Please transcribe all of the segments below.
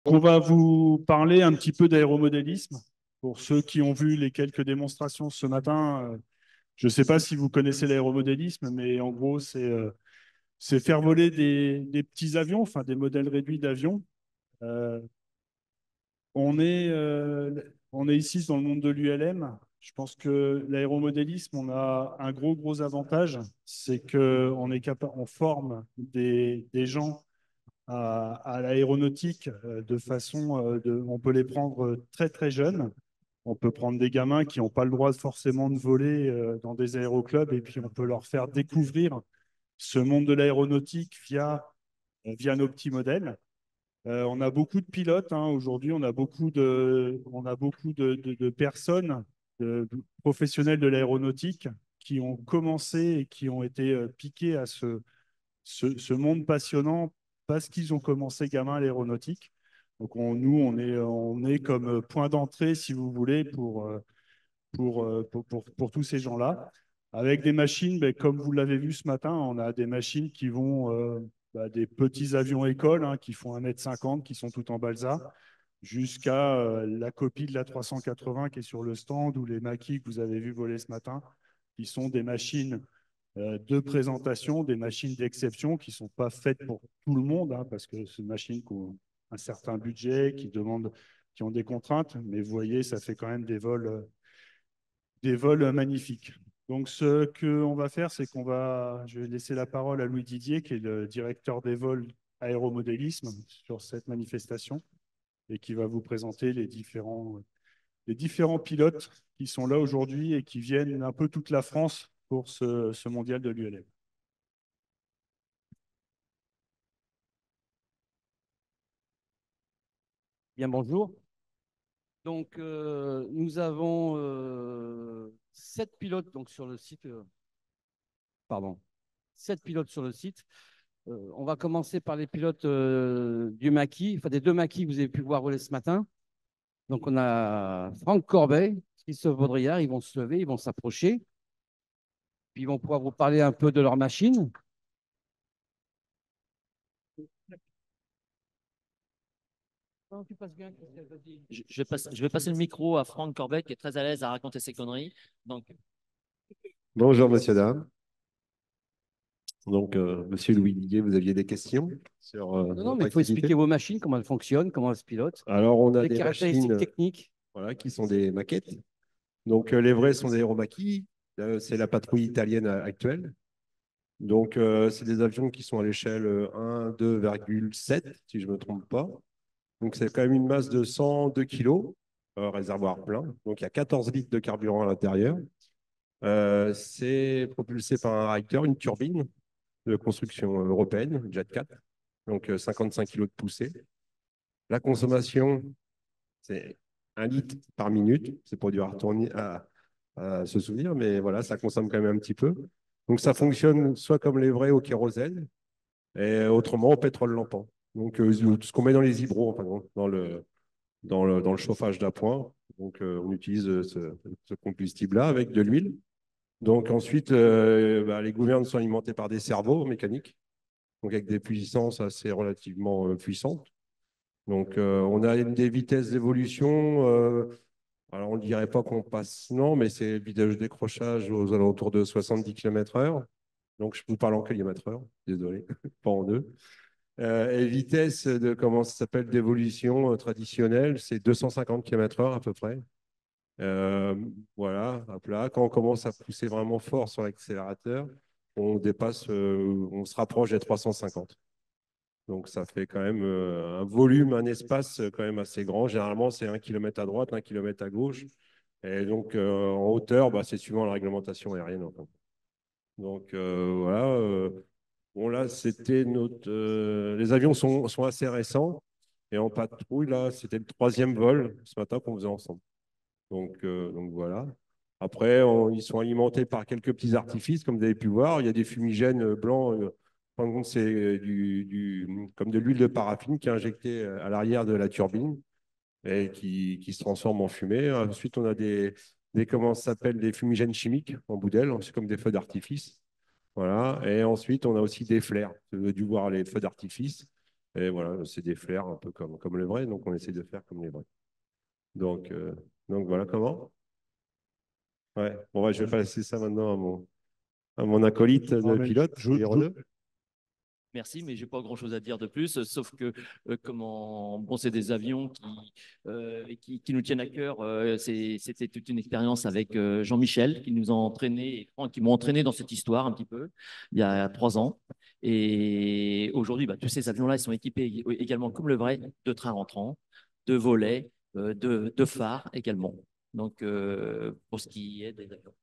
On va vous parler un petit peu d'aéromodélisme. Pour ceux qui ont vu les quelques démonstrations ce matin, je ne sais pas si vous connaissez l'aéromodélisme, mais en gros, c'est faire voler des petits avions, enfin des modèles réduits d'avions. Euh, on est ici dans le monde de l'ULM. Je pense que l'aéromodélisme, on a un gros avantage, c'est qu'on est capable, on forme des gens à l'aéronautique de façon, on peut les prendre très jeunes. On peut prendre des gamins qui n'ont pas le droit forcément de voler dans des aéroclubs et puis on peut leur faire découvrir ce monde de l'aéronautique via nos petits modèles. On a beaucoup de pilotes hein, aujourd'hui, on a beaucoup de personnes, de professionnels de l'aéronautique qui ont commencé et qui ont été piqués à ce monde passionnant parce qu'ils ont commencé gamin l'aéronautique. Donc nous, on est comme point d'entrée, si vous voulez, pour tous ces gens-là. Avec des machines, ben, comme vous l'avez vu ce matin, on a des machines qui vont des petits avions écoles hein, qui font 1,50 m, qui sont tout en balsa, jusqu'à la copie de la 380 qui est sur le stand ou les maquis que vous avez vu voler ce matin, qui sont des machines de présentation, des machines d'exception qui ne sont pas faites pour tout le monde, hein, parce que c'est une machine qui ont un certain budget, qui ont des contraintes, mais vous voyez, ça fait quand même des vols magnifiques. Donc, ce qu'on va faire, c'est je vais laisser la parole à Louis Didier, qui est le directeur des vols aéromodélisme sur cette manifestation, et qui va vous présenter les différents pilotes qui sont là aujourd'hui et qui viennent un peu toute la France pour ce mondial de l'ULM. Bien, bonjour. Donc, nous avons 7 pilotes donc, sur le site. Pardon, 7 pilotes sur le site. On va commencer par les pilotes du maquis, enfin des deux maquis que vous avez pu voir voler ce matin. Donc, on a Franck Corbet, Christophe Baudrillard. Ils vont se lever, ils vont s'approcher. Puis, ils vont pouvoir vous parler un peu de leur machine. Non, tu passes bien, Christophe, vas-y. Je vais passer le micro à Franck Corbet, qui est très à l'aise à raconter ses conneries. Donc, Bonjour, messieurs, dames. Donc, monsieur Louis Didier, vous aviez des questions sur Non, notre mais il faut activité? expliquer vos machines, comment elles fonctionnent, comment elles se pilotent, Alors, on a les des caractéristiques machines techniques. voilà, qui sont des maquettes. Donc, les vrais sont des aéromaquis. C'est la patrouille italienne actuelle. Donc, c'est des avions qui sont à l'échelle 1, 2,7, si je ne me trompe pas. Donc, c'est quand même une masse de 102 kg, réservoir plein. Donc, il y a 14 litres de carburant à l'intérieur. C'est propulsé par un réacteur, une turbine de construction européenne, Jet 4, donc 55 kg de poussée. La consommation, c'est 1 litre par minute. C'est pour dur à se souvenir, mais voilà, ça consomme quand même un petit peu. Donc ça fonctionne soit comme les vrais au kérosène, et autrement au pétrole lampant. Donc ce qu'on met dans les hydros, enfin, dans le chauffage d'appoint. Donc on utilise ce combustible-là avec de l'huile. Donc ensuite, les gouvernes sont alimentées par des cerveaux mécaniques, donc avec des puissances assez relativement puissantes. Donc on a des vitesses d'évolution. Alors on ne dirait pas qu'on passe, non, mais c'est vitesse de décrochage aux alentours de 70 km/h. Donc je vous parle en km/h, désolé, pas en nœuds. Et vitesse de, comment ça s'appelle, d'évolution traditionnelle, c'est 250 km/h à peu près. Euh, voilà, hop là. Quand on commence à pousser vraiment fort sur l'accélérateur, on se rapproche des 350. Donc ça fait quand même un volume, un espace quand même assez grand. Généralement, c'est 1 km à droite, 1 km à gauche. Et donc en hauteur, c'est suivant la réglementation aérienne. Donc voilà. Bon là, c'était les avions sont assez récents. Et en patrouille, là, c'était le troisième vol ce matin qu'on faisait ensemble. Donc voilà. Après, ils sont alimentés par quelques petits artifices, comme vous avez pu voir. Il y a des fumigènes blancs. En fin de compte, c'est comme de l'huile de paraffine qui est injectée à l'arrière de la turbine et qui se transforme en fumée. Ensuite, on a comment ça s'appelle, des fumigènes chimiques en bout d'aile. C'est comme des feux d'artifice. Voilà. Et ensuite, on a aussi des flares. Vous avez dû voir les feux d'artifice. Et voilà, c'est des flares un peu comme les vrais, donc on essaie de faire comme les vrais. Donc, voilà comment. Ouais. Bon, ouais, je vais passer ça maintenant à mon acolyte Non, de mais pilote, numéro 2. Merci, mais j'ai pas grand-chose à dire de plus, sauf que bon, c'est des avions qui nous tiennent à cœur. C'était toute une expérience avec Jean-Michel qui nous a entraînés, et Franck, qui m'ont entraîné dans cette histoire un petit peu il y a 3 ans. Et aujourd'hui, bah, tous ces avions-là, ils sont équipés également, comme le vrai, de trains rentrants, de volets, de phares également. Donc, pour ce qui est des avions.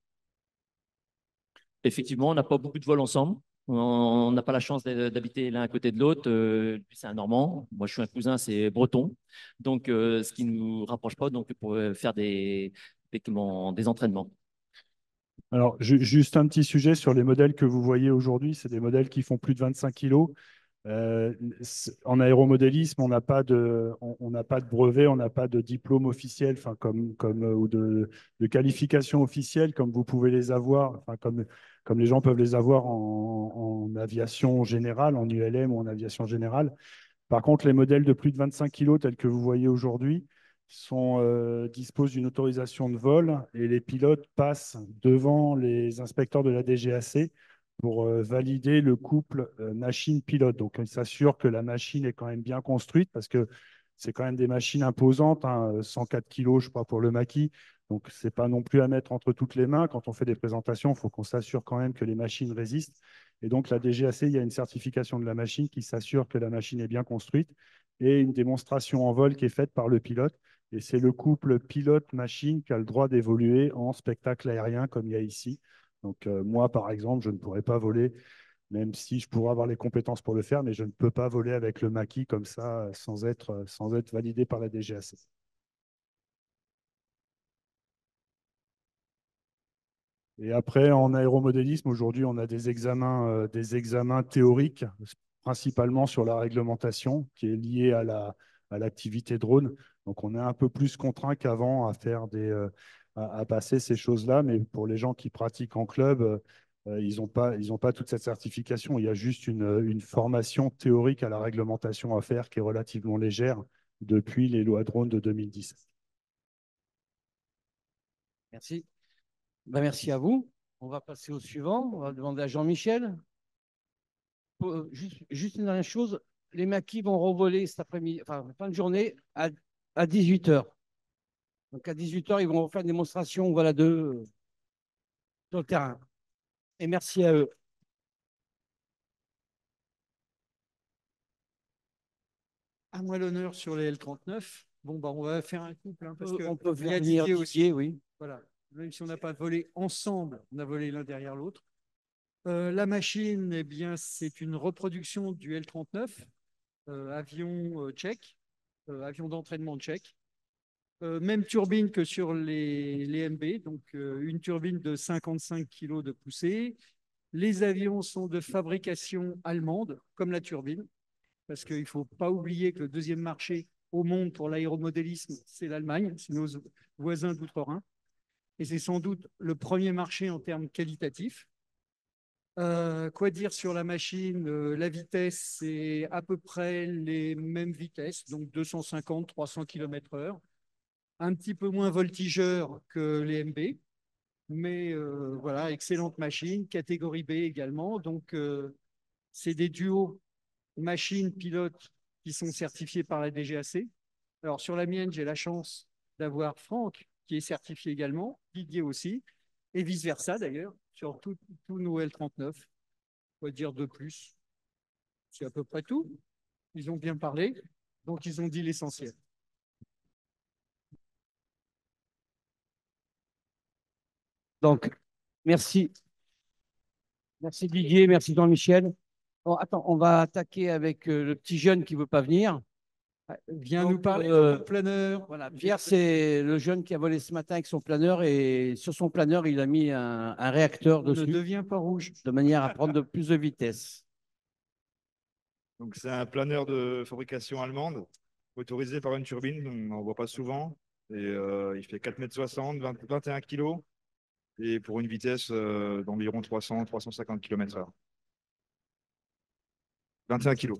Effectivement, on n'a pas beaucoup de vols ensemble. On n'a pas la chance d'habiter l'un à côté de l'autre. Lui, c'est un Normand. Moi, je suis un cousin, c'est breton. Donc, ce qui ne nous rapproche pas donc, pour faire des entraînements. Alors, juste un petit sujet sur les modèles que vous voyez aujourd'hui. C'est des modèles qui font plus de 25 kilos. En aéromodélisme, on n'a pas de brevet, on n'a pas de diplôme officiel, enfin ou de qualification officielle comme vous pouvez les avoir, enfin comme les gens peuvent les avoir en aviation générale, en ULM ou en aviation générale. Par contre, les modèles de plus de 25 kilos tels que vous voyez aujourd'hui disposent d'une autorisation de vol et les pilotes passent devant les inspecteurs de la DGAC pour valider le couple machine-pilote. Donc, ils s'assurent que la machine est quand même bien construite parce que c'est quand même des machines imposantes, hein, 104 kilos, je crois, pour le maquis. Donc, ce n'est pas non plus à mettre entre toutes les mains. Quand on fait des présentations, il faut qu'on s'assure quand même que les machines résistent. Et donc, la DGAC, il y a une certification de la machine qui s'assure que la machine est bien construite et une démonstration en vol qui est faite par le pilote. Et c'est le couple pilote-machine qui a le droit d'évoluer en spectacle aérien comme il y a ici. Donc, moi, par exemple, je ne pourrais pas voler, même si je pourrais avoir les compétences pour le faire, mais je ne peux pas voler avec le maquis comme ça sans être validé par la DGAC. Et après, en aéromodélisme, aujourd'hui, on a des examens théoriques, principalement sur la réglementation qui est liée à l'activité drone. Donc, on est un peu plus contraint qu'avant à faire à passer ces choses-là. Mais pour les gens qui pratiquent en club, ils ont pas toute cette certification. Il y a juste une formation théorique à la réglementation à faire qui est relativement légère depuis les lois drone de 2010. Merci. Ben, merci à vous. On va passer au suivant. On va demander à Jean-Michel. Juste une dernière chose. Les maquis vont revoler cet après-midi, enfin, fin de journée, à 18 h. Donc, à 18 h, ils vont faire une démonstration voilà, sur le terrain. Et merci à eux. À moi l'honneur sur les L39. Bon, bah, on va faire un couple, hein, parce que On peut il y a venir Didier aussi. oui. Voilà. Même si on n'a pas volé ensemble, on a volé l'un derrière l'autre. La machine, eh bien, c'est une reproduction du L39, avion tchèque, avion d'entraînement tchèque. Même turbine que sur les MB, donc une turbine de 55 kg de poussée. Les avions sont de fabrication allemande, comme la turbine, parce qu'il ne faut pas oublier que le deuxième marché au monde pour l'aéromodélisme, c'est l'Allemagne, c'est nos voisins d'outre-Rhin. Et c'est sans doute le premier marché en termes qualitatifs. Quoi dire sur la machine? La vitesse, c'est à peu près les mêmes vitesses, donc 250-300 km/h. Un petit peu moins voltigeur que les MB, mais voilà, excellente machine, catégorie B également. Donc, c'est des duos machine-pilote qui sont certifiés par la DGAC. Alors, sur la mienne, j'ai la chance d'avoir Franck qui est certifié également, Didier aussi, et vice-versa d'ailleurs, sur tous nos L39. Quoi dire de plus? C'est à peu près tout. Ils ont bien parlé, donc ils ont dit l'essentiel. Donc, merci. Merci Didier, merci Jean-Michel. Bon, attends, on va attaquer avec le petit jeune qui ne veut pas venir. Viens Donc, nous parler de ton planeur. Voilà, Pierre, c'est le jeune qui a volé ce matin avec son planeur et sur son planeur, il a mis un réacteur On ne dessus devient pas rouge. de manière à prendre de plus de vitesse. Donc, c'est un planeur de fabrication allemande, autorisé par une turbine, on n'en voit pas souvent. Et il fait 4,60 m, 21 kg, et pour une vitesse d'environ 300-350 km/h. 21 kg.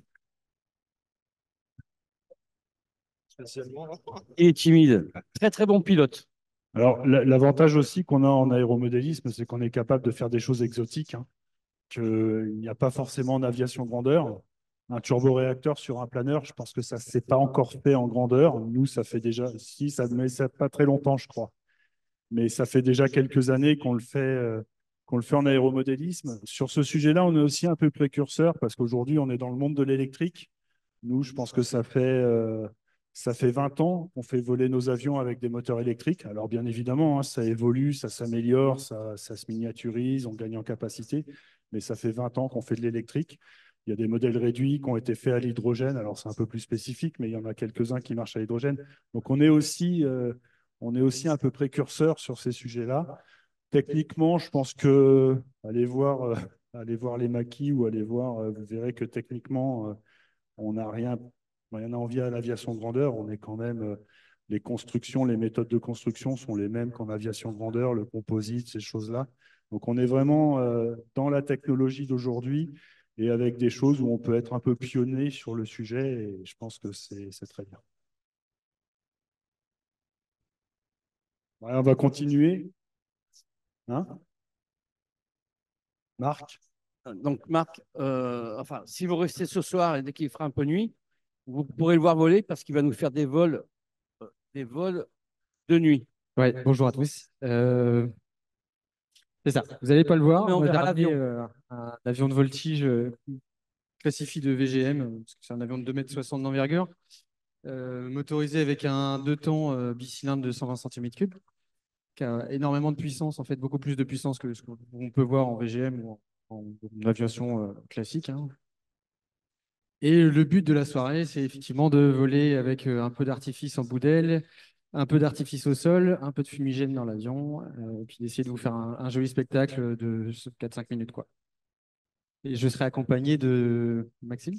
spécialement. Il est timide. Très, très bon pilote. Alors, l'avantage aussi qu'on a en aéromodélisme, c'est qu'on est capable de faire des choses exotiques, hein, qu'il n'y a pas forcément en aviation grandeur. Un turboréacteur sur un planeur, je pense que ça ne s'est pas encore fait en grandeur. Nous, ça fait déjà, si, ça ne met pas très longtemps, je crois. Mais ça fait déjà quelques années qu'on le fait en aéromodélisme. Sur ce sujet-là, on est aussi un peu précurseur parce qu'aujourd'hui, on est dans le monde de l'électrique. Nous, je pense que ça fait 20 ans qu'on fait voler nos avions avec des moteurs électriques. Alors, bien évidemment, hein, ça évolue, ça s'améliore, ça se miniaturise, on gagne en capacité, mais ça fait 20 ans qu'on fait de l'électrique. Il y a des modèles réduits qui ont été faits à l'hydrogène. Alors, c'est un peu plus spécifique, mais il y en a quelques-uns qui marchent à l'hydrogène. Donc, on est aussi un peu précurseur sur ces sujets-là. Techniquement, je pense que allez voir les maquis ou allez voir, vous verrez que techniquement, on n'a rien à envier à l'aviation grandeur. On est quand même, les constructions, les méthodes de construction sont les mêmes qu'en aviation grandeur, le composite, ces choses-là. Donc on est vraiment dans la technologie d'aujourd'hui et avec des choses où on peut être un peu pionnier sur le sujet et je pense que c'est très bien. Ouais, on va continuer. Hein, Marc? Donc, Marc, enfin, si vous restez ce soir et dès qu'il fera un peu nuit, vous pourrez le voir voler parce qu'il va nous faire des vols de nuit. Ouais, bonjour à tous. C'est ça, vous n'allez pas le voir. Mais on Moi, j'ai verra ramené l'avion. un avion de voltige classifié de VGM, parce que c'est un avion de 2,60 m d'envergure, motorisé avec un 2 temps bicylindre de 120 cm3, qui a énormément de puissance, en fait, beaucoup plus de puissance que ce qu'on peut voir en VGM ou en aviation classique, hein. Et le but de la soirée, c'est effectivement de voler avec un peu d'artifice en bout d'aile, un peu d'artifice au sol, un peu de fumigène dans l'avion, et puis d'essayer de vous faire un joli spectacle de 4-5 minutes, quoi. Et je serai accompagné de Maxime.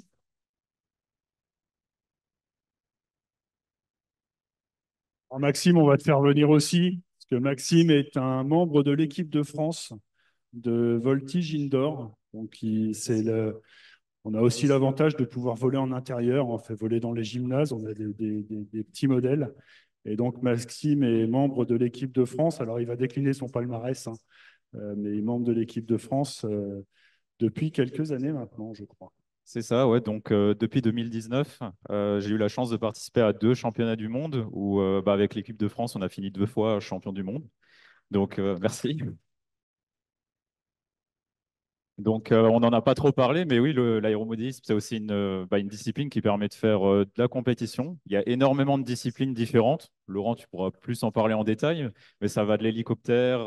Alors, Maxime, on va te faire venir aussi, parce que Maxime est un membre de l'équipe de France de voltige indoor. Donc, on a aussi l'avantage de pouvoir voler en intérieur. On fait voler dans les gymnases, on a des petits modèles. Et donc, Maxime est membre de l'équipe de France. Alors, il va décliner son palmarès, hein, mais il est membre de l'équipe de France depuis quelques années maintenant, je crois. C'est ça, ouais. Donc, depuis 2019, j'ai eu la chance de participer à 2 championnats du monde où, avec l'équipe de France, on a fini 2 fois champion du monde. Donc, merci. Donc, on n'en a pas trop parlé, mais oui, l'aéromodélisme, c'est aussi une discipline qui permet de faire de la compétition. Il y a énormément de disciplines différentes. Laurent, tu pourras plus en parler en détail, mais ça va de l'hélicoptère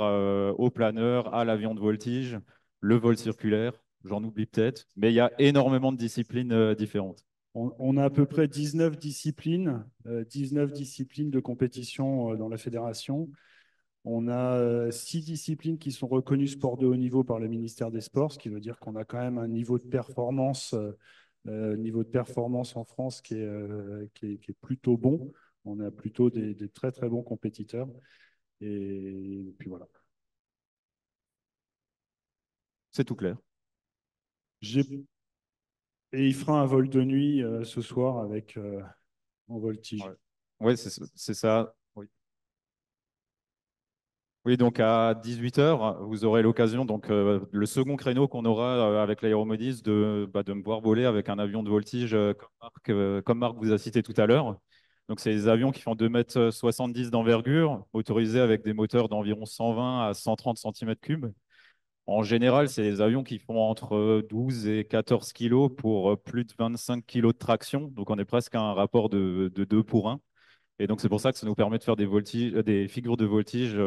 au planeur, à l'avion de voltige, le vol circulaire, j'en oublie peut-être, mais il y a énormément de disciplines différentes. On a à peu près 19 disciplines de compétition dans la fédération. On a 6 disciplines qui sont reconnues sport de haut niveau par le ministère des Sports, ce qui veut dire qu'on a quand même un niveau de performance en France qui est plutôt bon. On a plutôt des très très bons compétiteurs. Et puis voilà. C'est tout clair. Et il fera un vol de nuit ce soir en voltige. Ouais, c'est ça. Oui. Oui, donc à 18 h, vous aurez l'occasion, donc le second créneau qu'on aura avec l'aéromodis, de me voir voler avec un avion de voltige comme Marc vous a cité tout à l'heure. Donc, c'est des avions qui font 2,70 m d'envergure, motorisés avec des moteurs d'environ 120 à 130 cm3. En général, c'est des avions qui font entre 12 et 14 kg pour plus de 25 kg de traction. Donc, on est presque à un rapport de 2 pour 1. Et donc, c'est pour ça que ça nous permet de faire des figures de voltige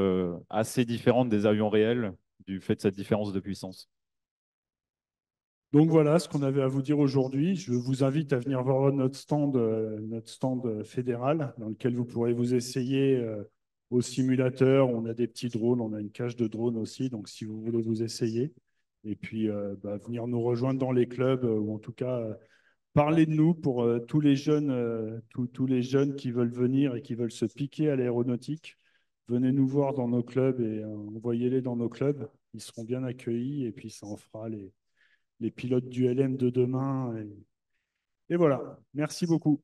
assez différentes des avions réels du fait de cette différence de puissance. Donc voilà ce qu'on avait à vous dire aujourd'hui. Je vous invite à venir voir notre stand fédéral dans lequel vous pourrez vous essayer au simulateur. On a des petits drones, on a une cage de drones aussi. Donc si vous voulez vous essayer, et puis venir nous rejoindre dans les clubs ou en tout cas parler de nous pour tous les jeunes qui veulent venir et qui veulent se piquer à l'aéronautique. Venez nous voir dans nos clubs et envoyez-les dans nos clubs. Ils seront bien accueillis et puis ça en fera les pilotes du LM de demain. Et voilà, merci beaucoup.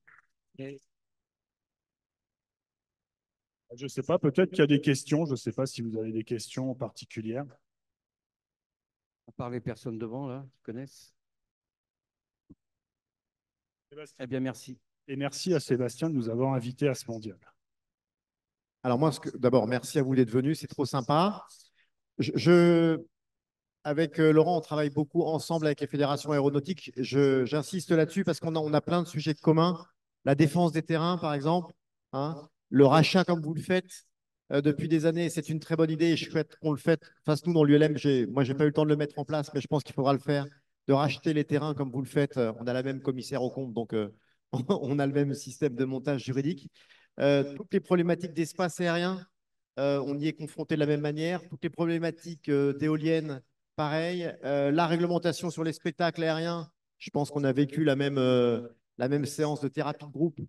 Je ne sais pas, peut-être qu'il y a des questions. Je ne sais pas si vous avez des questions particulières. À part les personnes devant, là, qui connaissent. Sébastien. Eh bien, merci. Et merci à Sébastien de nous avoir invités à ce mondial. Alors moi, d'abord, merci à vous d'être venus, c'est trop sympa. Avec Laurent, on travaille beaucoup ensemble avec les fédérations aéronautiques. J'insiste là-dessus parce qu'on a plein de sujets communs. La défense des terrains, par exemple, hein, le rachat comme vous le faites depuis des années, c'est une très bonne idée et je souhaite qu'on le fasse nous dans l'ULM. Moi, je n'ai pas eu le temps de le mettre en place, mais je pense qu'il faudra le faire, de racheter les terrains comme vous le faites. On a la même commissaire au compte, donc on a le même système de montage juridique. Toutes les problématiques d'espace aérien, on y est confronté de la même manière. Toutes les problématiques d'éoliennes, pareil. La réglementation sur les spectacles aériens, je pense qu'on a vécu la même séance de thérapie de groupe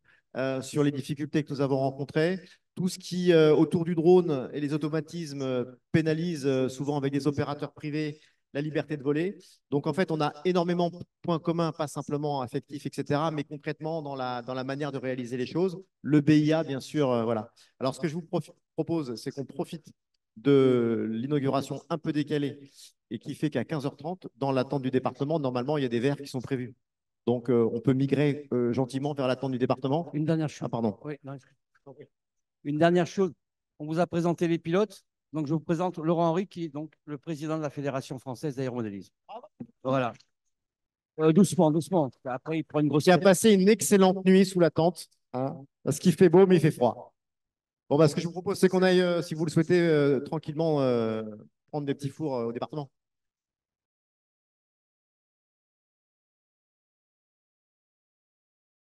sur les difficultés que nous avons rencontrées. Tout ce qui, autour du drone et les automatismes, pénalise souvent avec des opérateurs privés la liberté de voler. Donc, en fait, on a énormément de points communs, pas simplement affectifs, etc., mais concrètement dans la manière de réaliser les choses. Le BIA, bien sûr, voilà. Alors, ce que je vous propose, c'est qu'on profite de l'inauguration un peu décalée et qui fait qu'à 15h30, dans l'attente du département, normalement, il y a des verres qui sont prévus. Donc, on peut migrer gentiment vers l'attente du département. Une dernière chose. Ah, pardon. Oui, non, une dernière chose. On vous a présenté les pilotes. Donc, je vous présente Laurent Henry, qui est donc le président de la Fédération française d'aéromodélisme. Voilà. Doucement, doucement. Après, il prend une grosse. Qui a passé une excellente nuit sous la tente, hein, parce qu'il fait beau, mais il fait froid. Bon, bah, ce que je vous propose, c'est qu'on aille, si vous le souhaitez, tranquillement prendre des petits fours au département.